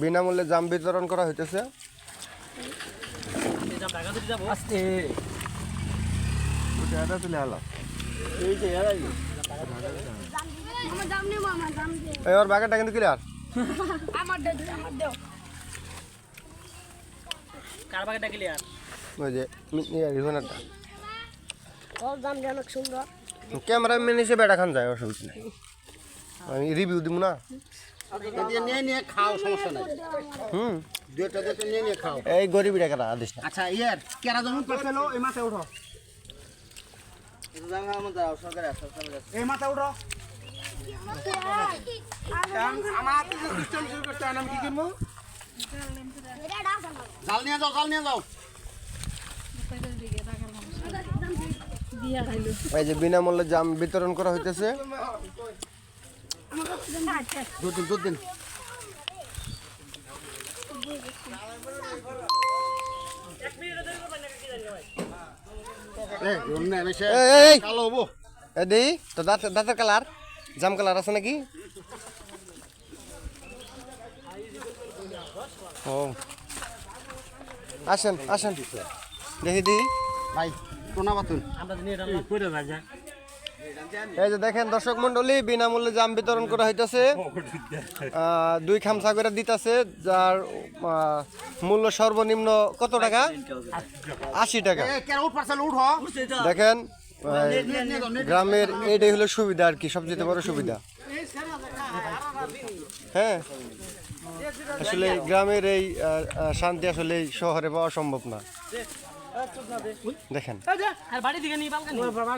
বিনামূল্যে জাম বিতরণ করা হইতেছে। ওর বাগানটা কিন্তু ক্লিয়ার। কার বাগানটা ক্লিয়ার? ওই যে রিভানারটা অনেক সুন্দর। ক্যামেরা মেন হিসেবে এটা খান যায়, অসুবিধা নেই, আমি রিভিউ দিব না। নিয়ে খাও, সমস্যা নাই। দুইটা নিয়ে খাও। এই গরিব রেখা আদেশ না। আচ্ছা ইয়ার কেরা জমি পেলো, এই মাথায় উঠো, এই মাথায় উঠো। আমার সিস্টেম শুরু করতে হয়, আমি কি কিনবো? জাল নিয়ে যাও, জাল নিয়ে যাও। এই যে বিনামূল্যে জাম বিতরণ করা হইতেছে। দুদিন কালো হবো। দেই তো দাঁতের কালার, জাম কালার আছে নাকি? ও আসেন আসেন দেখি দিই ভাই কোনা বাতুন এই যে দেখেন দর্শক মন্ডলী, বিনামূল্যে জাম বিতরণ করা হইতেছে। 2 খামসা করে দিতেছে, যার মূল্য সর্বনিম্ন কত টাকা? 80 টাকা। দেখেন গ্রামের এইটাই হলো সুবিধা আর কি, সবচেয়ে বড় সুবিধা। হ্যাঁ, আসলে গ্রামের এই শান্তি আসলে শহরে পাওয়া সম্ভব না। দেখেন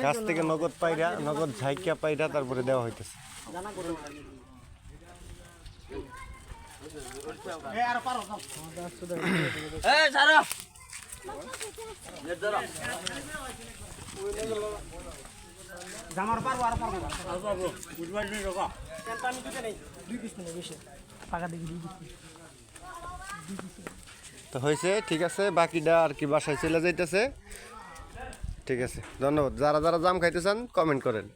গাছ থেকে নগদ পায়রা, নগদ ঝাইকা পায়রা তারপরে দেওয়া হইতেছে। তো হয়েছে, ঠিক আছে, বাকিটা আর কি বাসায় চলে যাইতেছে। ঠিক আছে, ধন্যবাদ। যারা যারা জাম খাইতে চান কমেন্ট করেন।